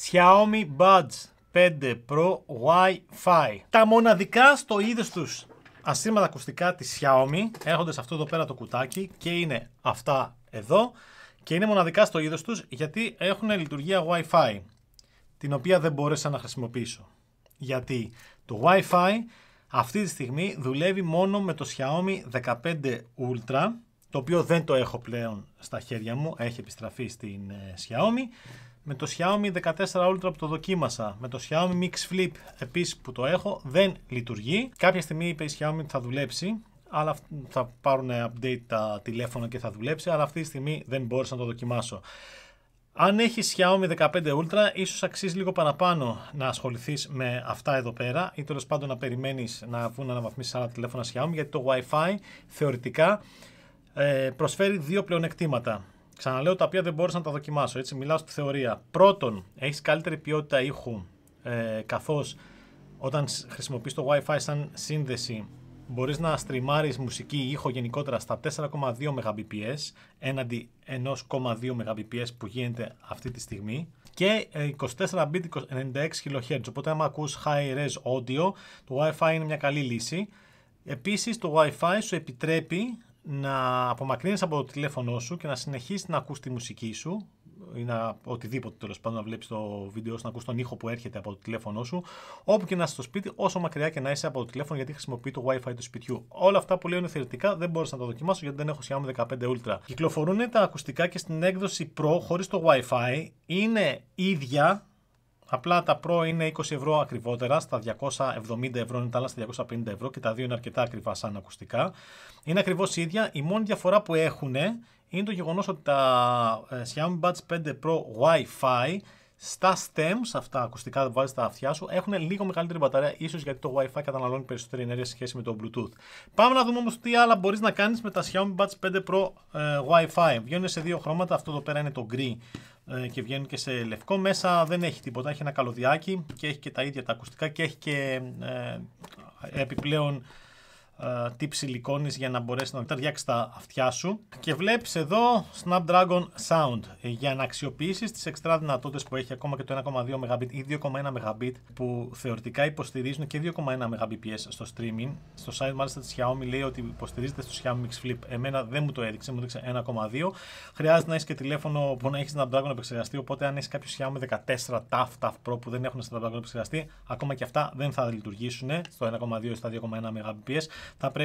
Xiaomi Buds 5 Pro Wi-Fi. Τα μοναδικά στο είδος τους ασύρματα ακουστικά της Xiaomi έρχονται σε αυτό εδώ πέρα το κουτάκι και είναι αυτά εδώ και είναι μοναδικά στο είδος τους γιατί έχουν λειτουργία Wi-Fi, την οποία δεν μπόρεσα να χρησιμοποιήσω. Γιατί το Wi-Fi αυτή τη στιγμή δουλεύει μόνο με το Xiaomi 15 Ultra, το οποίο δεν το έχω πλέον στα χέρια μου, έχει επιστραφεί στην Xiaomi. Με το Xiaomi 14 Ultra που το δοκίμασα, με το Xiaomi Mix Flip επίσης που το έχω, δεν λειτουργεί. Κάποια στιγμή είπε η Xiaomi ότι θα δουλέψει, αλλά θα πάρουν update τα τηλέφωνα και θα δουλέψει, αλλά αυτή τη στιγμή δεν μπόρεσα να το δοκιμάσω. Αν έχεις Xiaomi 15 Ultra, ίσως αξίζει λίγο παραπάνω να ασχοληθείς με αυτά εδώ πέρα ή τέλος πάντων να περιμένεις να βγουν αναβαθμίσεις άλλα τηλέφωνα Xiaomi, γιατί το Wi-Fi θεωρητικά προσφέρει δύο πλεονεκτήματα. Ξαναλέω, τα οποία δεν μπόρεσα να τα δοκιμάσω, έτσι μιλάω στη θεωρία. Πρώτον, έχεις καλύτερη ποιότητα ήχου, καθώς όταν χρησιμοποιείς το Wi-Fi σαν σύνδεση μπορείς να στριμάρεις μουσική ή ήχο γενικότερα στα 4,2 Mbps έναντι 1,2 Mbps που γίνεται αυτή τη στιγμή και 24 bit 96 kHz, οπότε άμα ακούς high-res audio το Wi-Fi είναι μια καλή λύση. Επίσης το Wi-Fi σου επιτρέπει να απομακρύνεις από το τηλέφωνό σου και να συνεχίσεις να ακούς τη μουσική σου ή οτιδήποτε τέλος πάντων, να βλέπεις το βίντεο σου, να ακούς τον ήχο που έρχεται από το τηλέφωνό σου, όπου και να είσαι στο σπίτι, όσο μακριά και να είσαι από το τηλέφωνο, γιατί χρησιμοποιεί το Wi-Fi του σπιτιού. Όλα αυτά που λέω είναι θεωρητικά, δεν μπορούσα να τα δοκιμάσω γιατί δεν έχω Xiaomi 15 Ultra. Κυκλοφορούν τα ακουστικά και στην έκδοση Pro χωρίς το Wi-Fi, είναι ίδια. Απλά τα Pro είναι 20 ευρώ ακριβότερα, στα 270 ευρώ είναι τα άλλα στα 250 ευρώ και τα δύο είναι αρκετά ακριβά σαν ακουστικά. Είναι ακριβώς ίδια, η μόνη διαφορά που έχουν είναι το γεγονός ότι τα Xiaomi Buds 5 Pro Wi-Fi στα stems, αυτά ακουστικά που βάζεις στα αυτιά σου, έχουν λίγο μεγαλύτερη μπαταρία, ίσως γιατί το Wi-Fi καταναλώνει περισσότερη ενέργεια σε σχέση με το Bluetooth. Πάμε να δούμε όμως τι άλλα μπορείς να κάνεις με τα Xiaomi Buds 5 Pro Wi-Fi. Βγαίνουν σε δύο χρώματα, αυτό εδώ πέρα είναι το γκρι και βγαίνουν και σε λευκό. Μέσα δεν έχει τίποτα, έχει ένα καλωδιάκι και έχει και τα ίδια τα ακουστικά και έχει και επιπλέον τύπ σιλικόνης για να μπορέσει να ταιριάξει τα αυτιά σου. Και βλέπεις εδώ Snapdragon Sound για να αξιοποιήσεις τις εξτρά δυνατότητες που έχει, ακόμα και το 1,2 Mbit ή 2,1 Mbit που θεωρητικά υποστηρίζουν και 2,1 Mbps στο streaming. Στο site μάλιστα της Xiaomi λέει ότι υποστηρίζεται στο Xiaomi Mix Flip. Εμένα δεν μου το έδειξε, μου έδειξε 1,2. Χρειάζεται να έχεις και τηλέφωνο που να έχει Snapdragon επεξεργαστή, οπότε αν έχεις κάποιο Xiaomi 14 TAF Pro που δεν έχουν Snapdragon επεξεργαστή, ακόμα και αυτά δεν θα λειτουργήσουν στο 1,2 ή στα 2,1 Mbps.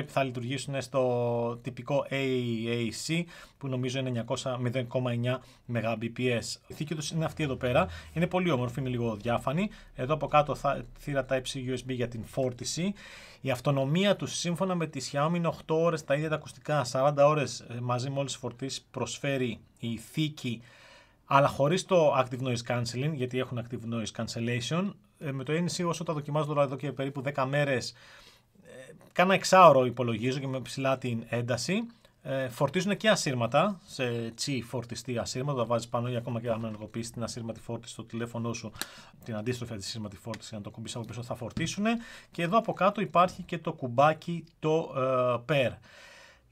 Θα λειτουργήσουν στο τυπικό AAC που νομίζω είναι 0,9 Mbps. Η θήκη τους είναι αυτή εδώ πέρα. Είναι πολύ όμορφη, είναι λίγο διάφανη. Εδώ από κάτω θύρα Type-C USB για την φόρτιση. Η αυτονομία τους σύμφωνα με τη Xiaomi είναι 8 ώρες τα ίδια τα ακουστικά, 40 ώρες μαζί με όλες τις φορτίσεις προσφέρει η θήκη, αλλά χωρίς το Active Noise Cancelling, γιατί έχουν Active Noise Cancellation. Με το ANC όσο τα δοκιμάζω τώρα εδώ και περίπου 10 μέρες, κάνα εξάωρο υπολογίζω και με ψηλά την ένταση. Φορτίζουν και ασύρματα, σε τσι φορτιστή ασύρματο, τα βάζεις πάνω ή ακόμα και αν ενεργοποιήσεις την ασύρματη φόρτιση στο τηλέφωνό σου, την αντίστροφη ασύρματη φόρτιση, για να το κουμπίσεις από πίσω θα φορτίσουν. Και εδώ από κάτω υπάρχει και το κουμπάκι το Pair.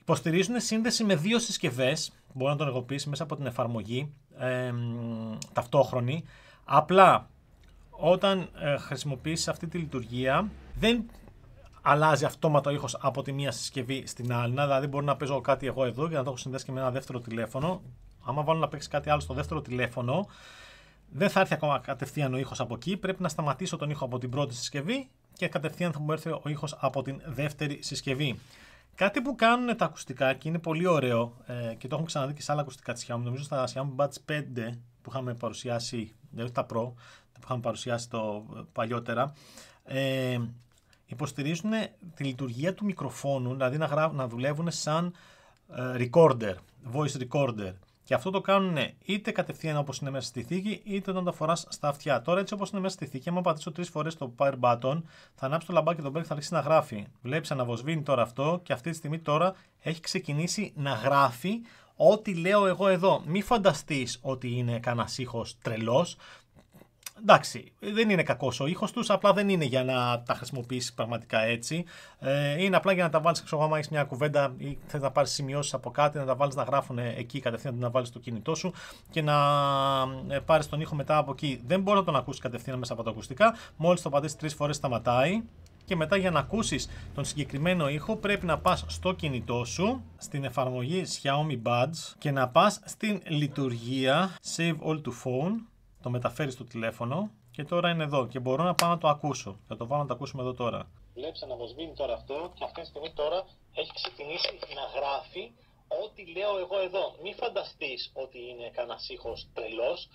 Υποστηρίζουν σύνδεση με δύο συσκευές, μπορεί να το ενεργοποιήσεις μέσα από την εφαρμογή ταυτόχρονη. Απλά όταν χρησιμοποιήσεις αυτή τη λειτουργία δεν αλλάζει αυτόματα ο ήχος από τη μία συσκευή στην άλλη. Δηλαδή, μπορεί να παίζω κάτι εγώ εδώ και να το έχω συνδέσει και με ένα δεύτερο τηλέφωνο. Άμα βάλω να παίξει κάτι άλλο στο δεύτερο τηλέφωνο, δεν θα έρθει ακόμα κατευθείαν ο ήχος από εκεί. Πρέπει να σταματήσω τον ήχο από την πρώτη συσκευή και κατευθείαν θα μου έρθει ο ήχος από την δεύτερη συσκευή. Κάτι που κάνουν τα ακουστικά και είναι πολύ ωραίο και το έχουμε ξαναδεί και σε άλλα ακουστικά της Xiaomi, νομίζω στα Xiaomi Buds 5 που είχαμε παρουσιάσει, δηλαδή τα Pro που είχαμε παρουσιάσει το παλιότερα. Υποστηρίζουν τη λειτουργία του μικροφόνου, δηλαδή να δουλεύουν σαν recorder, voice recorder. Και αυτό το κάνουν είτε κατευθείαν όπως είναι μέσα στη θήκη, είτε όταν το φοράς στα αυτιά. Τώρα έτσι όπως είναι μέσα στη θήκη, άμα πατήσω 3 φορές το power button, θα ανάψει το λαμπάκι εδώ πέρα και θα αρχίσει να γράφει. Βλέπεις, αναβοσβήνει τώρα αυτό και αυτή τη στιγμή τώρα έχει ξεκινήσει να γράφει ό,τι λέω εγώ εδώ. Μη φανταστείς ότι είναι κανένας ήχος τρελός. εντάξει, δεν είναι κακός ο ήχος τους, απλά δεν είναι για να τα χρησιμοποιήσεις πραγματικά έτσι. Είναι απλά για να τα βάλεις, ξέρω, άμα έχεις μια κουβέντα ή θες να πάρεις σημειώσεις από κάτι, να τα βάλεις να γράφουν εκεί κατευθείαν, να βάλεις στο κινητό σου και να πάρεις τον ήχο μετά από εκεί. Δεν μπορεί να τον ακούσεις κατευθείαν μέσα από τα ακουστικά. Μόλις το πατήσεις 3 φορές σταματάει. Και μετά για να ακούσεις τον συγκεκριμένο ήχο πρέπει να πας στο κινητό σου, στην εφαρμογή Xiaomi Buds και να πας στην λειτουργία Save All to Phone, το μεταφέρεις στο τηλέφωνο και τώρα είναι εδώ και μπορώ να πάω να το ακούσω. Θα το βάλω να το ακούσουμε εδώ τώρα. Βλέπεις να αποσβήνει τώρα αυτό και αυτή τη στιγμή τώρα έχει ξεκινήσει να γράφει ό,τι λέω εγώ εδώ. Μην φανταστείς ότι είναι κανένας ήχος τρελός.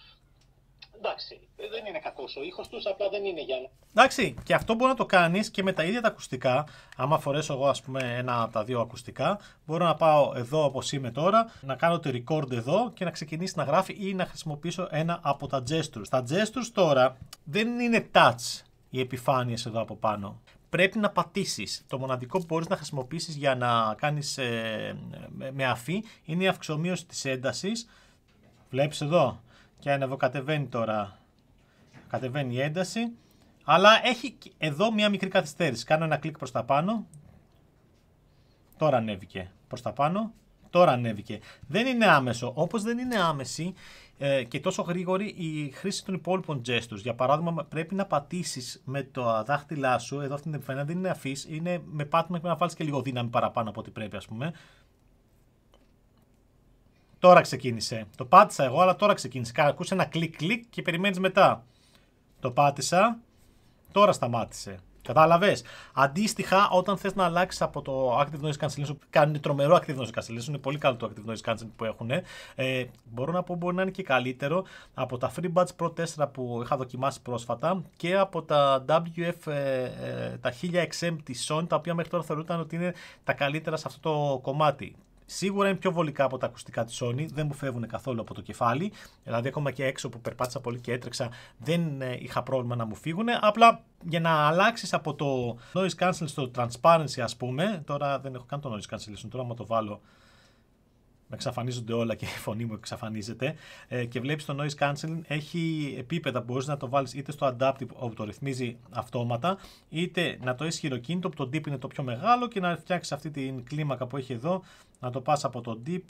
Εντάξει, δεν είναι κακός ο ήχος τους, απλά δεν είναι για... Εντάξει, και αυτό μπορεί να το κάνεις και με τα ίδια τα ακουστικά. Άμα φορέσω εγώ, ας πούμε, ένα από τα δύο ακουστικά, μπορώ να πάω εδώ όπως είμαι τώρα, να κάνω το record εδώ και να ξεκινήσει να γράφει ή να χρησιμοποιήσω ένα από τα gestures. Τα gestures τώρα δεν είναι touch οι επιφάνειες εδώ από πάνω. Πρέπει να πατήσεις. Το μοναδικό που μπορείς να χρησιμοποιήσεις για να κάνεις με αφή είναι η αυξομοίωση της έντασης. Βλέπεις εδώ. Και ανεβοκατεβαίνει τώρα, κατεβαίνει η ένταση, αλλά έχει εδώ μια μικρή καθυστέρηση. Κάνω ένα κλικ προς τα πάνω, τώρα ανέβηκε προς τα πάνω, τώρα ανέβηκε. Δεν είναι άμεσο, όπως δεν είναι άμεση και τόσο γρήγορη η χρήση των υπόλοιπων gestures. Για παράδειγμα, πρέπει να πατήσεις με το δάχτυλά σου, εδώ αυτή την επιφάνεια δεν είναι αφής, είναι με πάτημα και να βάλεις και λίγο δύναμη παραπάνω από ό,τι πρέπει, ας πούμε. Τώρα ξεκίνησε. Το πάτησα εγώ, αλλά τώρα ξεκίνησε. Ακούσε ένα κλικ και περιμένεις μετά. Το πάτησα, τώρα σταμάτησε. Κατάλαβες. Αντίστοιχα, όταν θες να αλλάξεις από το Active Noise Cancellation, κάνουν τρομερό Active Noise Cancellation, είναι πολύ καλό το Active Noise Cancellation που έχουν. Μπορώ να πω μπορεί να είναι και καλύτερο από τα FreeBuds Pro 4 που είχα δοκιμάσει πρόσφατα και από τα WF, τα 1000XM της Sony, τα οποία μέχρι τώρα θεωρούνταν ότι είναι τα καλύτερα σε αυτό το κομμάτι. Σίγουρα είναι πιο βολικά από τα ακουστικά της Sony, δεν μου φεύγουν καθόλου από το κεφάλι. Δηλαδή, ακόμα και έξω που περπάτησα πολύ και έτρεξα, δεν είχα πρόβλημα να μου φύγουν. Απλά για να αλλάξεις από το noise cancellation στο transparency, ας πούμε. Τώρα δεν έχω καν το noise cancellation, τώρα άμα το βάλω, με εξαφανίζονται όλα και η φωνή μου εξαφανίζεται. Και βλέπεις το noise cancelling έχει επίπεδα που μπορείς να το βάλεις είτε στο adaptive όπου το ρυθμίζει αυτόματα, είτε να το έχεις χειροκίνητο που το deep είναι το πιο μεγάλο και να φτιάξεις αυτή την κλίμακα που έχει εδώ, να το πας από το deep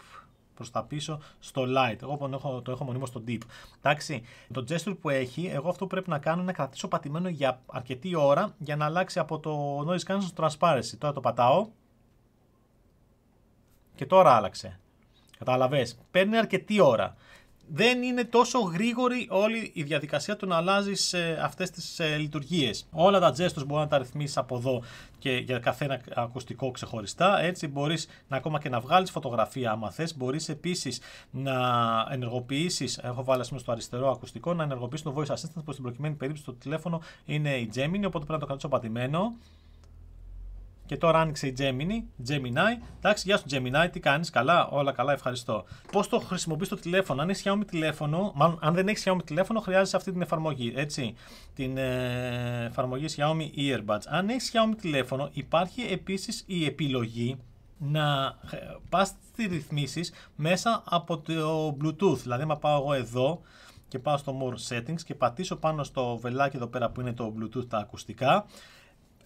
προς τα πίσω στο light. Εγώ το έχω μονίμως στο deep. Εντάξει, το gesture που έχει, εγώ αυτό που πρέπει να κάνω είναι να κρατήσω πατημένο για αρκετή ώρα για να αλλάξει από το noise cancellation στο transparency. Τώρα το πατάω και τώρα άλλαξε. Κατάλαβες, παίρνει αρκετή ώρα. Δεν είναι τόσο γρήγορη όλη η διαδικασία του να αλλάζεις αυτές τις λειτουργίες. Όλα τα gestures μπορεί να τα ρυθμίσεις από εδώ και για καθένα ακουστικό ξεχωριστά. Έτσι μπορείς ακόμα και να βγάλεις φωτογραφία άμα θες. Μπορείς επίσης να ενεργοποιήσεις, έχω βάλει ας πούμε στο αριστερό ακουστικό, να ενεργοποιήσεις το voice assistant που στην προκειμένη περίπτωση το τηλέφωνο είναι η Gemini, οπότε πρέπει να το κρατήσω πατημένο. Και τώρα άνοιξε η Gemini. Εντάξει, γεια σου Gemini, τι κάνεις, καλά, όλα καλά, ευχαριστώ. Πώς το χρησιμοποιείς το τηλέφωνο, αν έχεις Xiaomi τηλέφωνο, μάλλον αν δεν έχεις Xiaomi τηλέφωνο, χρειάζεσαι αυτή την εφαρμογή, έτσι. Την εφαρμογή Xiaomi Earbuds. Αν έχεις Xiaomi τηλέφωνο, υπάρχει επίσης η επιλογή να πας στις ρυθμίσεις μέσα από το Bluetooth. Δηλαδή, άμα πάω εγώ εδώ και πάω στο More Settings και πατήσω πάνω στο βελάκι εδώ πέρα που είναι το Bluetooth, τα ακουστικά.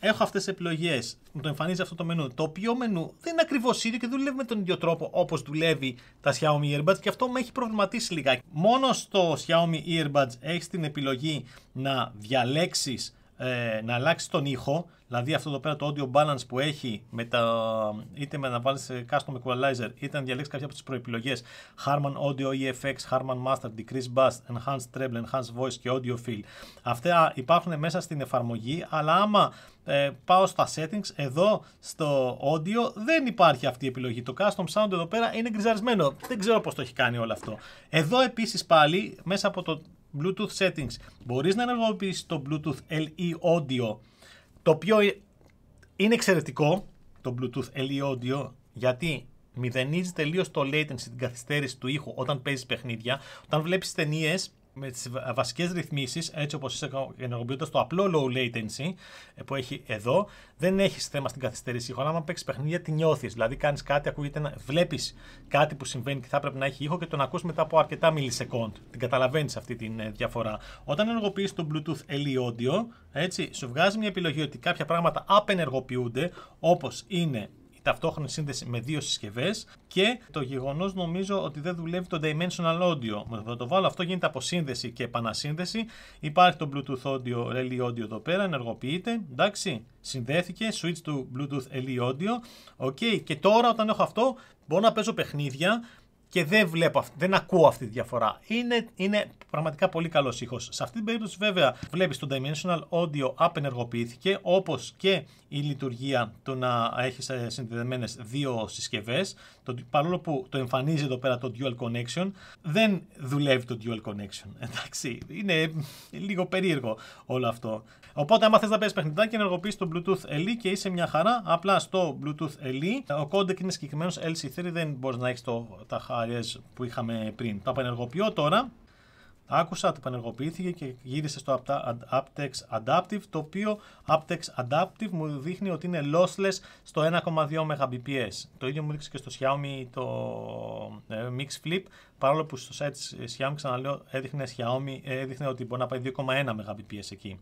Έχω αυτές τις επιλογές, μου το εμφανίζει αυτό το μενού. Το οποίο μενού δεν είναι ακριβώς ίδιο και δεν δουλεύει με τον ίδιο τρόπο όπως δουλεύει τα Xiaomi Earbuds και αυτό με έχει προβληματίσει λιγάκι. Μόνο στο Xiaomi Earbuds έχεις την επιλογή να διαλέξεις, να αλλάξεις τον ήχο. Δηλαδή αυτό εδώ πέρα το audio balance που έχει είτε με να βάλεις custom equalizer είτε να διαλέξεις κάποια από τις προεπιλογές Harman Audio EFX, Harman Master, Decrease Bass, Enhanced Treble, Enhanced Voice και Audio Fill. Αυτά υπάρχουν μέσα στην εφαρμογή, αλλά άμα πάω στα settings, εδώ στο audio δεν υπάρχει αυτή η επιλογή. Το custom sound εδώ πέρα είναι γκριζαρισμένο. Δεν ξέρω πώς το έχει κάνει όλο αυτό. Εδώ επίσης πάλι μέσα από το Bluetooth settings μπορείς να ενεργοποιήσεις το Bluetooth LE Audio, το οποίο είναι εξαιρετικό, το Bluetooth LE Audio, γιατί μηδενίζει τελείως το latency, την καθυστέρηση του ήχου όταν παίζεις παιχνίδια. Όταν βλέπεις ταινίες, με τις βασικές ρυθμίσεις, έτσι όπως ενεργοποιώντας το απλό low latency που έχει εδώ, δεν έχεις θέμα στην καθυστέρηση ήχο. Άμα παίξεις παιχνίδια, τη νιώθεις. Δηλαδή, κάνεις κάτι, βλέπεις κάτι που συμβαίνει και θα πρέπει να έχει ήχο και τον ακούς μετά από αρκετά millisecond. Την καταλαβαίνεις αυτή τη διαφορά. Όταν ενεργοποιείς το Bluetooth LE Audio, έτσι, σου βγάζει μια επιλογή ότι κάποια πράγματα απενεργοποιούνται, όπως είναι η ταυτόχρονη σύνδεση με δύο συσκευές και το γεγονός νομίζω ότι δεν δουλεύει το Dimensional Audio. Θα το βάλω, αυτό γίνεται από σύνδεση και επανασύνδεση. Υπάρχει το Bluetooth Audio, LE Audio εδώ πέρα, ενεργοποιείται, εντάξει, συνδέθηκε, switch to Bluetooth LE Audio, ok, και τώρα όταν έχω αυτό μπορώ να παίζω παιχνίδια και δεν ακούω αυτή τη διαφορά. Είναι πραγματικά πολύ καλός ήχος. Σε αυτή την περίπτωση βέβαια βλέπεις το Dimensional Audio απενεργοποιήθηκε, όπως και η λειτουργία του να έχεις συνδεδεμένες δύο συσκευές. Παρόλο που το εμφανίζει εδώ πέρα το Dual Connection, δεν δουλεύει το Dual Connection. Εντάξει, είναι λίγο περίεργο όλο αυτό. Οπότε άμα θες να παίζεις παιχνιδάκι, ενεργοποιείς το Bluetooth LE και είσαι μια χαρά. Απλά στο Bluetooth LE ο codec είναι συγκεκριμένος LC3, δεν μπορείς να έχεις τα χαρές που είχαμε πριν. Το απενεργοποιώ τώρα. Άκουσα ότι επανεργοποιήθηκε και γύρισε στο aptX Adaptive, το οποίο aptX Adaptive μου δείχνει ότι είναι lossless στο 1,2 Mbps. Το ίδιο μου δείξει και στο Xiaomi το Mix Flip, παρόλο που στο site της Xiaomi, ξαναλέω, έδειχνε ότι μπορεί να πάει 2,1 Mbps εκεί.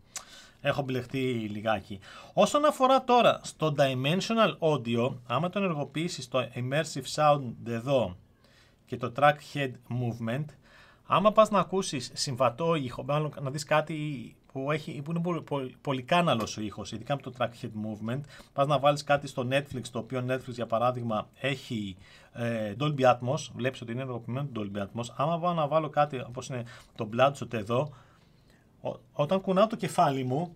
Έχω μπλεχτεί λιγάκι. Όσον αφορά τώρα στο Dimensional Audio, άμα το ενεργοποιήσεις το Immersive Sound εδώ και το Track Head Movement, άμα πας να ακούσεις συμβατό ήχο, μάλλον να δεις κάτι που είναι πολυκάναλος ο ήχος, ειδικά με το Track Head Movement, πας να βάλεις κάτι στο Netflix, το οποίο Netflix για παράδειγμα έχει Dolby Atmos, βλέπεις ότι είναι ενεργοποιημένο το Dolby Atmos. Άμα πάω να βάλω κάτι όπως είναι το Bloodshot εδώ, όταν κουνάω το κεφάλι μου,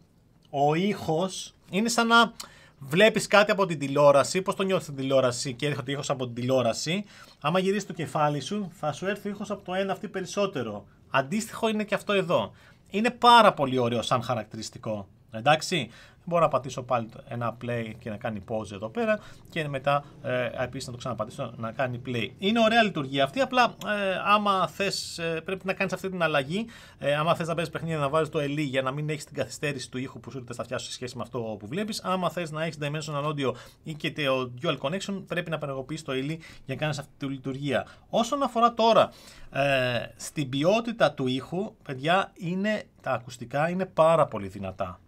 ο ήχος είναι σαν να βλέπεις κάτι από την τηλεόραση. Πώς το νιώθεις την τηλεόραση και έρχεται ο ήχος από την τηλεόραση. Άμα γυρίσεις το κεφάλι σου, θα σου έρθει ο ήχος από το ένα αυτή περισσότερο. Αντίστοιχο είναι και αυτό εδώ. Είναι πάρα πολύ ωραίο σαν χαρακτηριστικό. Εντάξει. Μπορώ να πατήσω πάλι ένα play και να κάνει pause εδώ πέρα και μετά επίσης να το ξαναπατήσω να κάνει play. Είναι ωραία λειτουργία αυτή, απλά άμα θες πρέπει να κάνεις αυτή την αλλαγή. Άμα θες να παίζεις παιχνίδια να βάζεις το LE για να μην έχεις την καθυστέρηση του ήχου που σου έρχεται στα αυτιά σου σε σχέση με αυτό που βλέπεις. Άμα θες να έχεις Dimensional Audio ή και το Dual Connection, πρέπει να απενεργοποιήσεις το LE για να κάνεις αυτή τη λειτουργία. Όσον αφορά τώρα στην ποιότητα του ήχου, παιδιά, τα ακουστικά είναι πάρα πολύ δυνατά.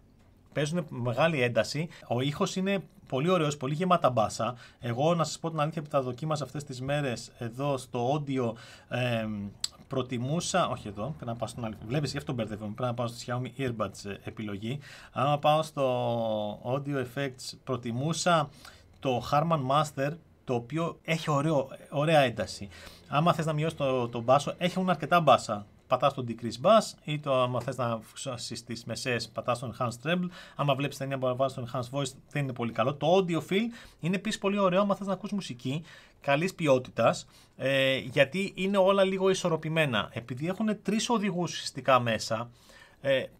Παίζουν μεγάλη ένταση. Ο ήχος είναι πολύ ωραίος, πολύ γεμάτα μπάσα. Εγώ να σας πω την αλήθεια που τα δοκίμασα αυτές τις μέρες εδώ στο audio. Προτιμούσα, όχι εδώ, πρέπει να πάω στον άλλο. Βλέπεις, γι' αυτό μπερδεύομαι. Πρέπει να πάω στο Xiaomi Earbuds επιλογή. Άμα πάω στο Audio Effects, προτιμούσα το Harman Master, το οποίο έχει ωραία ένταση. Άμα θες να μειώσεις το μπάσο, έχουν αρκετά μπάσα. Πατάς το decrease bass ή άμα θες να αυξήσεις τις μεσαίες, πατάς το enhanced treble. Άμα βλέπεις ταινία μπορεί να βάλεις το enhanced voice, δεν είναι πολύ καλό. Το audio fill είναι επίσης πολύ ωραίο άμα θες να ακούσεις μουσική καλής ποιότητας, γιατί είναι όλα λίγο ισορροπημένα. Επειδή έχουν 3 οδηγούς ουσιαστικά μέσα,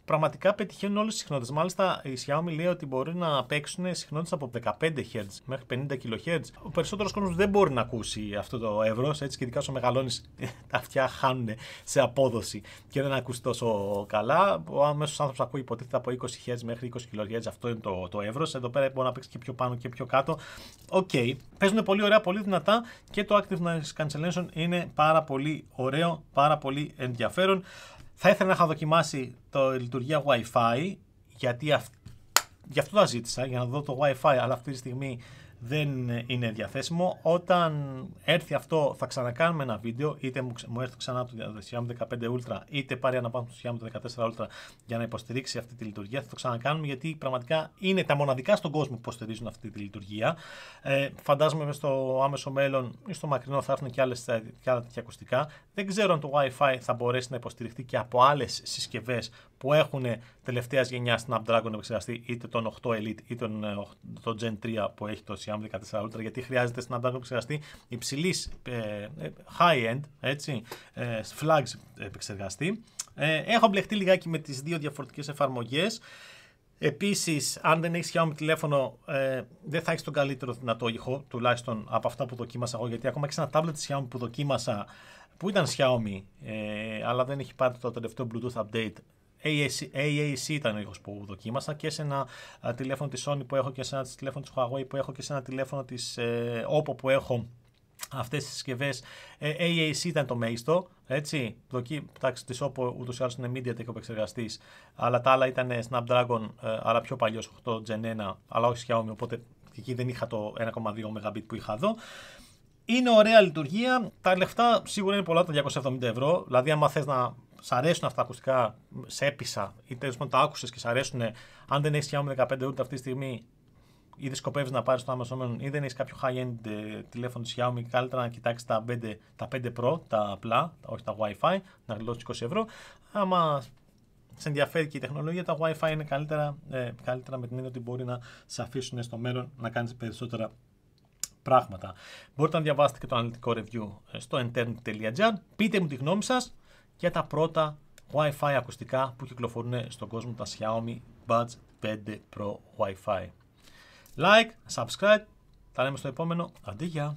πραγματικά πετυχαίνουν όλες τις συχνότητες. Μάλιστα η Xiaomi λέει ότι μπορεί να παίξουν συχνότητες από 15 Hz μέχρι 50 kHz. Ο περισσότερος κόσμος δεν μπορεί να ακούσει αυτό το εύρος, έτσι, και ειδικά όσο μεγαλώνεις τα αυτιά χάνουν σε απόδοση και δεν ακούσει τόσο καλά. Ο μέσος άνθρωπος ακούει υποτίθεται από 20 Hz μέχρι 20 kHz, αυτό είναι το εύρος. Εδώ πέρα μπορεί να παίξει και πιο πάνω και πιο κάτω. Παίζουν πολύ ωραία, πολύ δυνατά και το Active Noise Cancellation είναι πάρα πολύ ωραίο, πάρα πολύ ενδιαφέρον. Θα ήθελα να είχα δοκιμάσει το λειτουργία Wi-Fi, γιατί γι' αυτό τα ζήτησα, για να δω το Wi-Fi, αλλά αυτή τη στιγμή δεν είναι διαθέσιμο. Όταν έρθει αυτό θα ξανακάνουμε ένα βίντεο, είτε μου έρθει ξανά το Xiaomi 15 Ultra, είτε πάρει αναπάνω στο Xiaomi το 14 Ultra για να υποστηρίξει αυτή τη λειτουργία. Θα το ξανακάνουμε, γιατί πραγματικά είναι τα μοναδικά στον κόσμο που υποστηρίζουν αυτή τη λειτουργία. Φαντάζομαι στο άμεσο μέλλον ή στο μακρινό θα έρθουν και άλλα τέτοια ακουστικά. Δεν ξέρω αν το Wi-Fi θα μπορέσει να υποστηριχθεί και από άλλες συσκευές που έχουν τελευταίας γενιάς Snapdragon επεξεργαστή, είτε τον 8 Elite είτε τον Gen 3 που έχει το Xiaomi 14 Ultra, γιατί χρειάζεται Snapdragon επεξεργαστή υψηλής high-end, έτσι, flags επεξεργαστή. Έχω μπλεχτεί λιγάκι με τις δύο διαφορετικές εφαρμογές. Επίσης, αν δεν έχεις Xiaomi τηλέφωνο, δεν θα έχεις τον καλύτερο δυνατό ήχο, τουλάχιστον από αυτά που δοκίμασα εγώ, γιατί ακόμα και σε ένα tablet της Xiaomi που δοκίμασα, που ήταν Xiaomi, αλλά δεν έχει πάρει το τελευταίο Bluetooth update. AAC ήταν ο ήχος που δοκίμασα και σε ένα τηλέφωνο της Sony που έχω και σε ένα τηλέφωνο της Huawei που έχω και σε ένα τηλέφωνο της Oppo που έχω. Αυτές τις συσκευές AAC ήταν το μέγιστο, έτσι. Εντάξει, της Oppo ούτως ή άλλως είναι MediaTek ο επεξεργαστής, αλλά τα άλλα ήταν Snapdragon, αλλά πιο παλιός 8 Gen 1, αλλά όχι Xiaomi, οπότε εκεί δεν είχα το 1,2 Mbit που είχα εδώ. Είναι ωραία λειτουργία, τα λεφτά σίγουρα είναι πολλά, τα 270 ευρώ, δηλαδή άμα θες να σ' αρέσουν αυτά τα ακουστικά, σε έπεισα ή τέλος πάντων τα άκουσες και σ' αρέσουν, αν δεν έχεις Xiaomi 15 ούτε αυτή τη στιγμή, ή δεν σκοπεύεις να πάρεις το Amazon ή δεν έχεις κάποιο high-end τηλέφωνο της Xiaomi, καλύτερα να κοιτάξεις τα 5 Pro, τα απλά, όχι τα Wi-Fi, να γλιτώσεις 20 ευρώ. Άμα σε ενδιαφέρει και η τεχνολογία, τα Wi-Fi είναι καλύτερα με την έννοια ότι μπορεί να σε αφήσουν στο μέλλον να κάνεις περισσότερα πράγματα. Μπορείτε να διαβάσετε και το αναλυτικό review στο internet.gr. Πείτε μου τη γνώμη σας για τα πρώτα Wi-Fi ακουστικά που κυκλοφορούν στον κόσμο, τα Xiaomi Buds 5 Pro Wi-Fi. Like, subscribe, τα λέμε στο επόμενο. Αντί, γεια!